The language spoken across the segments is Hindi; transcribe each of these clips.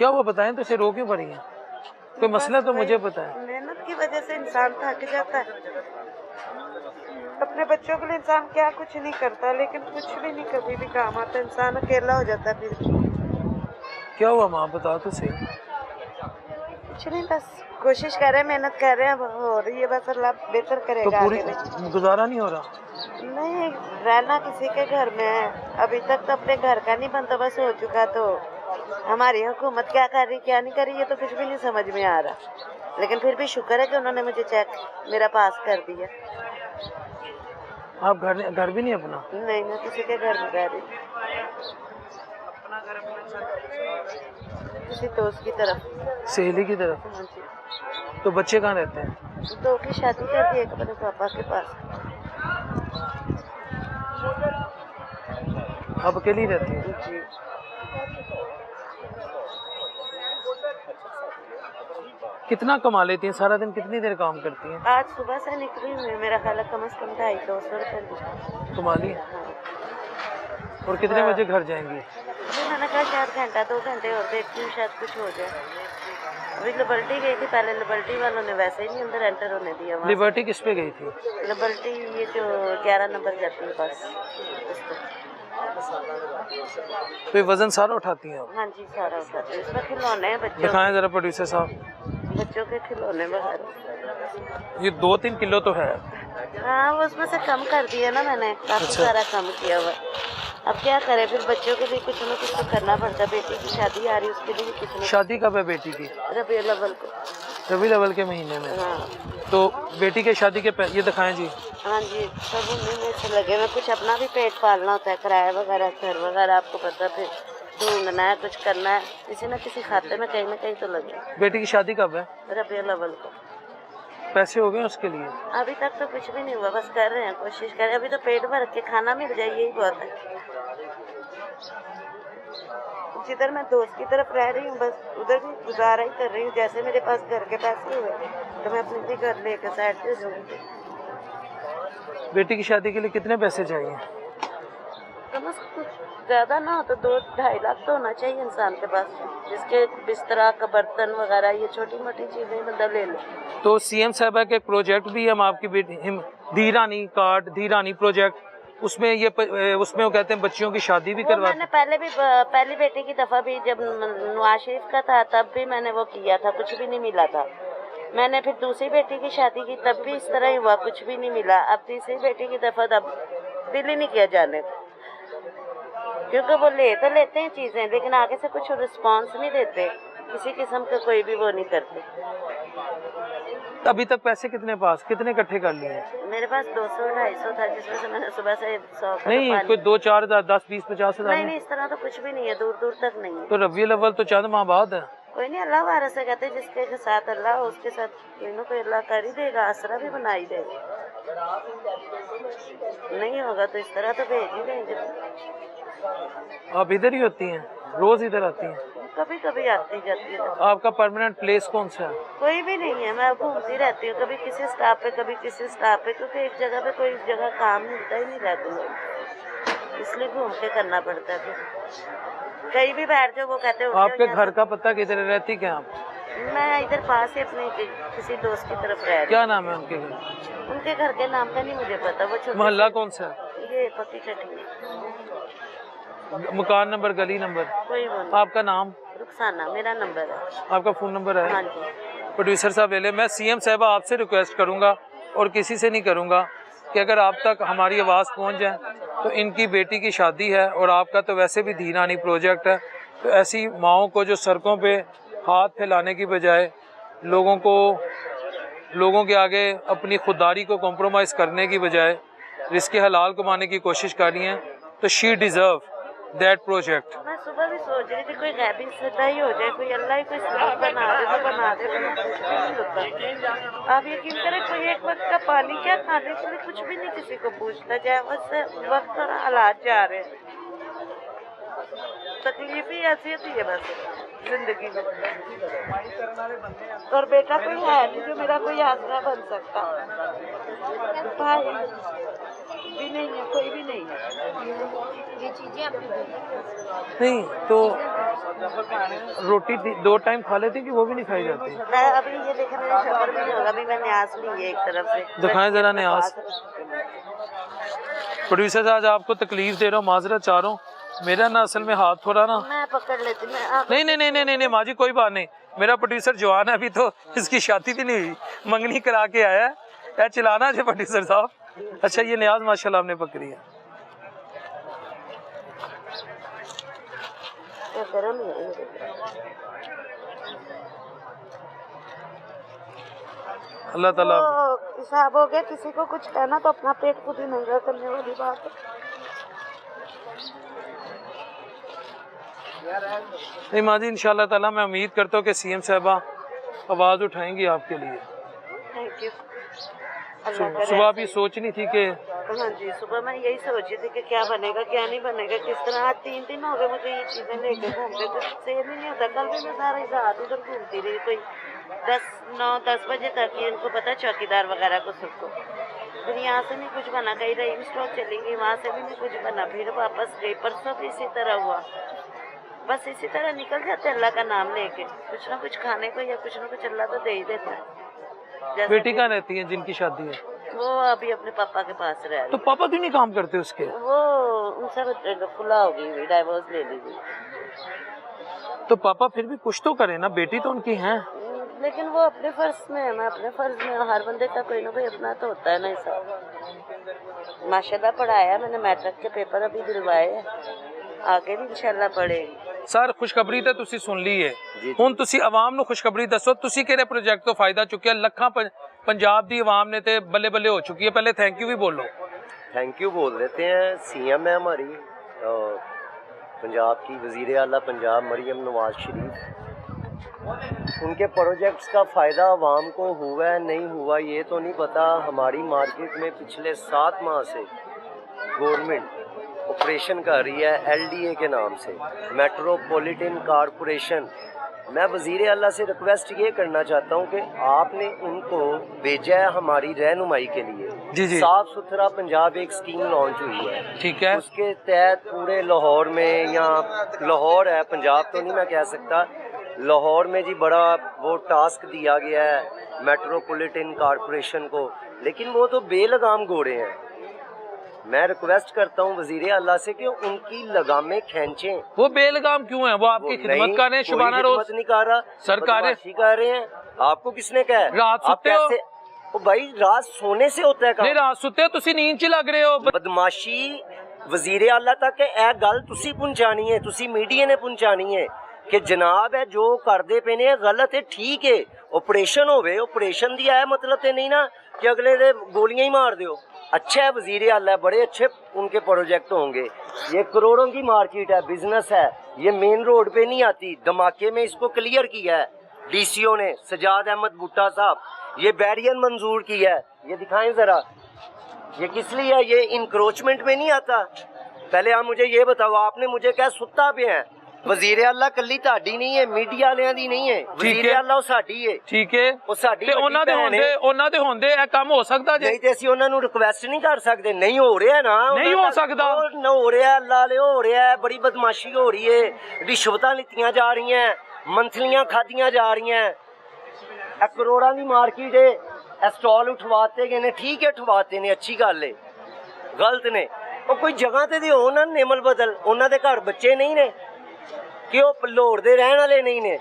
क्या हुआ बताएं तो, इसे रो क्यों पड़ी है? कोई मसला तो मुझे पता है। मेहनत की वजह से इंसान थक जाता है। अपने बच्चों के लिए इंसान क्या कुछ नहीं करता, लेकिन कुछ भी नहीं कभी भी काम आता, इंसान अकेला हो जाता है। फिर क्या हुआ माँ, बताओ तो सही। कुछ नहीं, बस कोशिश कर रहे हैं, मेहनत कर रहे हैं, अब हो रही है, बस अल्लाह बेहतर तो करेगा पूरी आगे भी। गुजारा नहीं हो रहा? नहीं, रहना किसी के घर में है, अभी तक तो अपने घर का नहीं बंदोबस्त हो चुका, तो हमारी हुकूमत क्या कर रही क्या नहीं कर रही ये तो कुछ भी नहीं समझ में आ रहा। लेकिन फिर भी शुक्र है कि उन्होंने मुझे चेक मेरा पास कर दिया। आप घर भी नहीं अपना? नहीं, मैं किसी के घर में रह रही, किसी दोस्त की तरफ, सहेली की तरफ। हाँ जी। तो बच्चे कहाँ रहते हैं? दो की शादी कर दी, एक अपने पापा के पास। आप अकेली रहती हैं? जी। कितना कमा लेती हैं सारा दिन, कितनी देर काम करती हैं? आज सुबह से निकली हुई, मेरा ख्याल है कम से कम 250 रुपये कमा ली। हाँ। और कितने बजे घर जाएंगी? मैंने कहा शायद घंटा 2 घंटे और देखती हूँ, शायद कुछ हो जाए। अभी लिबर्टी गई थी, पहले लिबर्टी वालों ने वैसे ही नहीं अंदर एंटर होने दिया। लिबर्टी किस पे गई थी? लिबर्टी ये जो 11 नंबर जाती है बस, उस पर। तो ये वजन सारा उठाती हैं आप? हाँ जी, सारा उठाते हैं। इसमें खिलौने हैं बच्चों, दिखाएं जरा प्रोड्यूसर साहब। बच्चों के खिलौने बाहर। ये 2-3 किलो तो है। हाँ, वो उसमें से कम कर दिया ना मैंने, काफी अच्छा। सारा कम किया हुआ। अब क्या करें, फिर बच्चों के लिए कुछ ना कुछ तो करना पड़ता है। बेटी की शादी आ रही है, उसके लिए कुछ ना। शादी कब है बेटी की? रबीउल अव्वल को। रबीउल अव्वल के महीने में? हाँ। तो बेटी के शादी के ये दिखाएं जी। हाँ जी, सब उन्हीं में से लगे हुए। कुछ अपना भी पेट पालना होता है, किराया वगैरह, घर वगैरह, आपको पता, फिर ढूंढना है, कुछ करना है, किसी न किसी खाते में कहीं ना कहीं तो लगे। बेटी की शादी कब है? रबीउल अव्वल को। पैसे हो गए उसके लिए? अभी तक तो कुछ भी नहीं हुआ, बस कर रहे हैं, कोशिश कर रहे हैं। अभी तो पेट भर के खाना मिल जाए, यही बहुत है। जिधर मैं दोस्त की तरफ रह रही हूँ, बस उधर भी गुजारा ही कर रही हूँ। जैसे मेरे पास घर के पैसे हुए तो मैं अपने घर लेकर साइड से जाऊँगी। बेटी की शादी के लिए कितने पैसे चाहिए? कम से कम ज़्यादा ना हो तो 2-2.5 लाख तो होना चाहिए इंसान के पास, जिसके बिस्तरा का बर्तन वगैरह, ये छोटी मोटी चीज़ें बंदा ले ले। तो सीएम साहबा के प्रोजेक्ट भी हम आपकी बेटी धी रानी कार्ड, धी रानी प्रोजेक्ट, उसमें वो कहते हैं बच्चियों की शादी भी करवा। मैंने पहले भी पहली बेटी की दफ़ा भी जब नवाज शरीफ का था तब भी मैंने वो किया था, कुछ भी नहीं मिला था। मैंने फिर दूसरी बेटी की शादी की, तब भी इस तरह ही हुआ, कुछ भी नहीं मिला। अब तीसरी बेटी की दफ़ा तब दिल ही नहीं किया जाने को, क्योंकि वो ले तो लेते हैं चीज़ें, लेकिन आगे से कुछ रिस्पॉन्स नहीं देते, किसी किस्म का कोई भी वो नहीं करते। अभी तक पैसे कितने पास, कितने इकट्ठे कर लिए? मेरे पास 200-250 था, जिसमें से मैंने सुबह से 100 का नहीं, कोई 2-4 हज़ार, 10-20-50 हज़ार? नहीं, इस तरह तो कुछ भी नहीं है, दूर दूर तक नहीं है। तो रबीउल अव्वल तो चंद माह बाद है। कोई नहीं, अल्लाह वाला से कहते हैं, जिसके साथ अल्लाह हो उसके साथ कोई ना कोई अल्लाह कर ही देगा, आसरा भी बना ही देगा। नहीं होगा तो इस तरह तो भेज ही देंगे। आप इधर ही होती हैं, रोज इधर आती हैं? कभी कभी आती जाती है। आपका परमानेंट प्लेस कौन सा है? कोई भी नहीं है, मैं घूमती रहती हूँ, कभी किसी स्टाफ पे, कभी किसी स्टाफ पे, क्योंकि एक जगह पे कोई जगह काम मिलता ही नहीं रहता, इसलिए घूम के करना पड़ता है। फिर कहीं भी बैठ जाओ वो कहते हो। आपके घर का पता किधर रहती क्या आप? मैं इधर पास ही अपने किसी दोस्त की तरफ रह रही। क्या नाम है उनके घर? उनके घर के नाम का नहीं मुझे पता, वो मोहल्ला कौन सा है? ये पक्की चटनी, मकान नंबर, गली नंबर? कोई वो नहीं। आपका नाम? रुखसाना मेरा नंबर है। आपका फ़ोन नंबर है? हाँ जी। प्रोड्यूसर साहब ले लें। मैं सीएम साहबा आपसे रिक्वेस्ट करूंगा और किसी से नहीं करूंगा कि अगर आप तक हमारी आवाज़ पहुंच जाए, तो इनकी बेटी की शादी है और आपका तो वैसे भी धी रानी प्रोजेक्ट है, तो ऐसी माओं को जो सड़कों पे हाथ फैलाने की बजाय लोगों के आगे अपनी खुददारी को कॉम्प्रोमाइज़ करने की बजाय रिस्क हलाल कमाने की कोशिश कर रही हैं, तो शी डिज़र्व दैट प्रोजेक्ट। मैं सुबह भी सोच रही थी कोई गैबी सदा ही हो जाए, कोई अल्लाह ही कोई सबब बना दे तो बना दे, कुछ भी नहीं होता। आप यकीन करें, कोई एक वक्त का पानी क्या खाने के लिए कुछ भी नहीं किसी को पूछता, चाहे बस वक्त और हालात जा रहे हैं। तकलीफ ही ऐसी होती है बस जिंदगी में। और बेटा कोई है नहीं जो मेरा कोई आसरा बन सकता, भाई भी नहीं है, कोई भी नहीं है। ये चीजें आप नहीं तो रोटी 2 टाइम खा लेते कि वो भी नहीं खाई जाती? मैं अभी ये देखे मेरे शक्कर भी नहीं होगा, अभी मैं न्यास ली है एक तरफ से। दिखाएं जरा न्यास। प्रोड्यूसर साहब आपको तकलीफ दे रहा हूँ, माजरत चाह रहा हूँ, मेरा ना असल में हाथ थोड़ा ना मैं पकड़ लेती मैं नहीं नहीं नहीं नहीं नहीं नहीं माँ जी कोई बात नहीं, मेरा प्रोड्यूसर जवान है, अभी तो इसकी शादी भी नहीं हुई, मंगनी करा के आया है, क्या चिल्लाना है प्रोड्यूसर साहब। अच्छा ये न्याज माशाल्लाह आपने पकड़ी है, गरम है। अल्लाह ताला। हिसाब हो गया, किसी को कुछ कहना तो अपना पेट खुद ही नंगा करने वाली बात है। नहीं माँ जी इंशाल्लाह ताला मैं उम्मीद करता हूँ कि सीएम साहबा आवाज़ उठाएंगी आपके लिए। Thank you. सुबह आप ये सोचनी थी कि हाँ जी, सुबह मैं यही सोच रही थी कि क्या बनेगा क्या नहीं बनेगा, किस तरह। आज 3 दिन हो गए मुझे ये चीजें लेके घूमते, तो सेम ही नहीं होता। कल भी मैं सारा रात इधर घूमती रही, कोई 9-10 बजे तक ही, इनको पता चौकीदार वगैरह को सबको। फिर यहाँ से नहीं कुछ बना, कहीं रही स्टॉक चली गई, वहाँ से भी नहीं कुछ बना, फिर वापस गई। परसों भी इसी तरह हुआ, बस इसी तरह निकल जाते अल्लाह का नाम लेके। कुछ ना कुछ खाने को या कुछ ना कुछ अल्लाह तो दे ही देता है। बेटी कहाँ रहती है जिनकी शादी है? वो अभी अपने पापा के पास रह रही। तो पापा क्यों नहीं काम करते उसके? वो उनसे खुला हो गई, डाइवोर्स ले लीजिए। तो पापा फिर भी कुछ तो करे ना, बेटी तो उनकी है। लेकिन वो अपने फर्ज में है, मैं अपने फर्ज में हूँ। हर बंदे का कोई ना कोई अपना तो होता है ना हिसाब। माशाल्लाह पढ़ाया मैंने, मैट्रिक के पेपर अभी दिलवाए, आगे भी इंशाल्लाह पढ़ेगी। सर खुशखबरी तो तुसी सुन ली है, हुन तुसी आवाम नू खुशखबरी दसो, तुसी किहड़े प्रोजेक्ट तो फायदा चुकिया? लखां पंजाब दी आवाम ने ते बल्ले बल्ले हो चुकी है। पहले थैंक यू भी बोलो। थैंक यू बोल देते हैं। सीएम है हमारी पंजाब की, वज़ीर आला पंजाब मरियम नवाज शरीफ, उनके प्रोजेक्ट्स का फ़ायदा आवाम को हुआ है नहीं हुआ ये तो नहीं पता। हमारी मार्केट में पिछले 7 माह से गवर्नमेंट ऑपरेशन कर रही है LDA के नाम से, मेट्रोपॉलिटन कॉरपोरेशन। मैं वज़ीर आला से रिक्वेस्ट ये करना चाहता हूँ कि आपने उनको भेजा है हमारी रहनुमाई के लिए। जी जी। साफ सुथरा पंजाब एक स्कीम लॉन्च हुई है, ठीक है, उसके तहत पूरे लाहौर में, या लाहौर है पंजाब तो नहीं मैं कह सकता, लाहौर में जी बड़ा वो टास्क दिया गया है मेट्रोपॉलिटन कॉरपोरेशन को, लेकिन वो तो बेलगाम घोड़े हैं। मैं रिक्वेस्ट करता हूँ वजीर आला से कि उनकी लगामें खींचें। वो बेलगाम क्यों है? वो आपकी खिदमत कर रहे हैं, शुबाना रोज नहीं कर रहा, सरकार कर रहे हैं। आपको किसने कहा? रात सोते हो? ओ भाई रात सोने से होता है काम। नहीं रात सोते हो, तुसी नींद च लग रहे हो। बदमाशी वजीर आला तक ए गल तुसी पहुंचानी है, तुसी मीडिया ने पहुंचानी है कि जनाब है जो करदे पे ने गलत है। ठीक है ऑपरेशन होवे, ऑपरेशन दी है मतलब ते नहीं ना कि अगले दे गोलियां ही मार दो। अच्छा है वजीर आला, बड़े अच्छे उनके प्रोजेक्ट होंगे। ये करोड़ों की मार्केट है, बिजनेस है, ये मेन रोड पे नहीं आती। धमाके में इसको क्लियर किया है DCO ने, सजाद अहमद भुट्टा साहब। ये बैरियर मंजूर किया है, ये दिखाएं जरा, ये किस लिए है? ये इंक्रोचमेंट में नहीं आता। पहले आप मुझे ये बताओ, आपने मुझे क्या सुत्ता पे है? वजीर आला कल्ली ताड़ी नहीं है, मीडिया वालियां दी नहीं है, वजीर आला ਉਹ ਸਾਡੀ ਹੈ। ठीक है, ਉਹ ਸਾਡੀ ਤੇ ਉਹਨਾਂ ਦੇ ਹੁੰਦੇ ਇਹ ਕੰਮ ਹੋ ਸਕਦਾ ਜੇ? ਨਹੀਂ ਤੇ ਅਸੀਂ ਉਹਨਾਂ ਨੂੰ ਰਿਕਵੈਸਟ ਨਹੀਂ ਕਰ ਸਕਦੇ। ਨਹੀਂ ਹੋ ਰਿਹਾ ਨਾ, ਨਹੀਂ ਹੋ ਸਕਦਾ। ਨਾ ਹੋ ਰਿਹਾ, ਅੱਲਾ ਲੈ ਹੋ ਰਿਹਾ, ਬੜੀ ਬਦਮਾਸ਼ੀ ਹੋ ਰਹੀ ਹੈ, ਰਿਸ਼ਵਤਾਂ ਲਿੱਤੀਆਂ ਜਾ ਰਹੀਆਂ, ਮੰਥਲੀਆਂ ਖਾਧੀਆਂ ਜਾ ਰਹੀਆਂ। ਇਹ ਕਰੋੜਾਂ ਦੀ ਮਾਰਕੀਟ ਹੈ, ਇਹ ਸਟਾਲ ਉਠਵਾਤੇ ਗਏ ਨੇ। ਠੀਕ ਹੈ ਉਠਵਾਤੇ ਨੇ, ਅੱਛੀ ਗੱਲ ਹੈ, ਗਲਤ ਨੇ। ਉਹ ਕੋਈ ਜਗ੍ਹਾ ਤੇ ਦਿਓ ਉਹਨਾਂ ਨੂੰ ਨਿਮਲ ਬਦਲ। ਉਹਨਾਂ ਦੇ ਘਰ ਬੱਚੇ ਨਹੀਂ ਨੇ ਕਿ ਉਹ ਲਾਹੌਰ ਦੇ ਰਹਿਣ ਵਾਲੇ ਨਹੀਂ ਨੇ।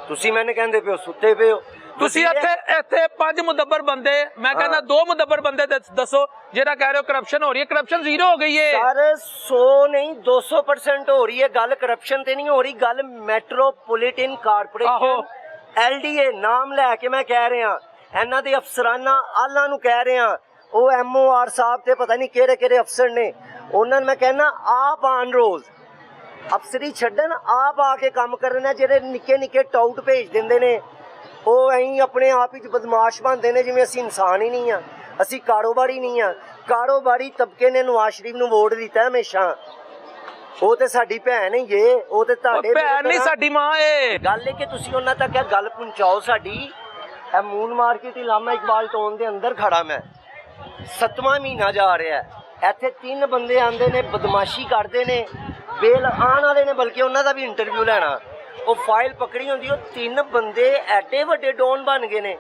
ਤੁਸੀਂ ਮੈਨੂੰ ਕਹਿੰਦੇ ਪਿਓ ਸੁੱਤੇ ਪਿਓ। ਤੁਸੀਂ ਇੱਥੇ 5 ਮੁਦੱਬਰ ਬੰਦੇ, ਮੈਂ ਕਹਿੰਦਾ 2 ਮੁਦੱਬਰ ਬੰਦੇ ਦੱਸੋ ਜਿਹੜਾ ਕਹਿ ਰਹੇ ਹੋ ਕਰਪਸ਼ਨ ਹੋ ਰਹੀ ਹੈ। ਕਰਪਸ਼ਨ ਜ਼ੀਰੋ ਹੋ ਗਈ ਹੈ ਸਰ, 100 ਨਹੀਂ 200% ਹੋ ਰਹੀ ਹੈ। ਗੱਲ ਕਰਪਸ਼ਨ ਤੇ ਨਹੀਂ ਹੋ ਰਹੀ, ਗੱਲ ਮੈਟਰੋਪੋਲੀਟਨ ਕਾਰਪੋਰੇਸ਼ਨ LDA ਨਾਮ ਲੈ ਕੇ ਮੈਂ ਕਹਿ ਰਿਹਾ। ਇਹਨਾਂ ਦੇ ਅਫਸਰਾਨਾ ਆਲਾ ਨੂੰ ਕਹਿ ਰਿਹਾ, ਉਹ MOR ਸਾਹਿਬ ਤੇ ਪਤਾ ਨਹੀਂ ਕਿਹੜੇ ਕਿਹੜੇ ਅਫਸਰ ਨੇ। ਉਹਨਾਂ ਨੂੰ ਮੈਂ ਕਹਿਣਾ ਆਪ ਆਨ ਰੋਜ਼ ਅਫਸਰੀ ਛੱਡਣ, ਆਪ ਆ ਕੇ ਕੰਮ ਕਰਨ। ਜਿਹੜੇ ਨਿੱਕੇ ਨਿੱਕੇ ਟਾਊਟ ਭੇਜ ਦਿੰਦੇ ਨੇ, ਉਹ ਐਂ ਆਪਣੇ ਆਪ ਹੀ ਬਦਮਾਸ਼ ਬਣਦੇ ਨੇ ਜਿਵੇਂ ਅਸੀਂ ਇਨਸਾਨ ਹੀ ਨਹੀਂ ਆ, ਅਸੀਂ ਕਾਰੋਬਾਰੀ ਨਹੀਂ ਆ। ਕਾਰੋਬਾਰੀ ਤਬਕੇ ਨੇ ਨਵਾਜ਼ ਸ਼ਰੀਫ ਨੂੰ ਵੋਟ ਦਿੱਤਾ ਹਮੇਸ਼ਾ। ਉਹ ਤੇ ਸਾਡੀ ਭੈਣ ਹੀ ਏ, ਉਹ ਤੇ ਤੁਹਾਡੇ ਭੈਣ ਨਹੀਂ ਸਾਡੀ ਮਾਂ ਏ। ਗੱਲ ਹੈ ਕਿ ਤੁਸੀਂ ਉਹਨਾਂ ਤੱਕ ਇਹ ਗੱਲ ਪਹੁੰਚਾਓ ਸਾਡੀ। ਇਹ moon market Allama Iqbal town ਦੇ ਅੰਦਰ ਖੜਾ ਮੈਂ, 7ਵਾਂ ਮਹੀਨਾ ਜਾ ਰਿਹਾ। ਇੱਥੇ 3 ਬੰਦੇ ਆਉਂਦੇ ਨੇ, ਬਦਮਾਸ਼ੀ ਕਰਦੇ ਨੇ, ਬੇਲ ਆਉਣ ਵਾਲੇ ਨੇ, ਬਲਕਿ ਉਹਨਾਂ ਦਾ ਵੀ ਇੰਟਰਵਿਊ ਲੈਣਾ। ਉਹ ਫਾਈਲ ਪਕੜੀ ਹੁੰਦੀ, ਉਹ 3 ਬੰਦੇ ਐਡੇ ਵੱਡੇ ਡੋਨ ਬਣ ਗਏ ਨੇ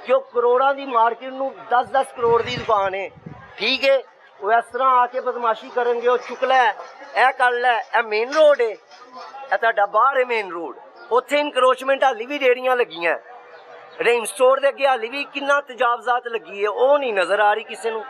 ਕਿ ਉਹ ਕਰੋੜਾਂ ਦੀ ਮਾਰਕੀਟ ਨੂੰ 10-10 ਕਰੋੜ ਦੀ ਦੁਕਾਨ ਹੈ, ਠੀਕ ਹੈ। ਉਹ ਇਸ ਤਰ੍ਹਾਂ ਆ ਕੇ ਬਦਮਾਸ਼ੀ ਕਰਨਗੇ, ਉਹ ਚੁੱਕ ਲੈ, ਇਹ ਕਰ ਲੈ, ਇਹ ਮੇਨ ਰੋਡ ਹੈ, ਇਹ ਤੁਹਾਡਾ ਬਾਹਰ ਹੈ ਮੇਨ ਰੋਡ, ਉੱਥੇ ਇਨਕਰੋਚਮੈਂਟ ਹਾਲੀ ਵੀ ਰੇੜੀਆਂ ਲੱਗੀਆਂ। ਰੇਮ ਸਟੋਰ ਦੇ ਅੱਗੇ ਹਾਲੀ ਵੀ ਕਿੰਨਾ ਤਜਾਵਜ਼ਾਤ ਲੱਗੀ ਹੈ, ਉਹ ਨਹੀਂ ਨਜ਼ਰ ਆ ਰਹੀ ਕਿਸੇ ਨੂੰ।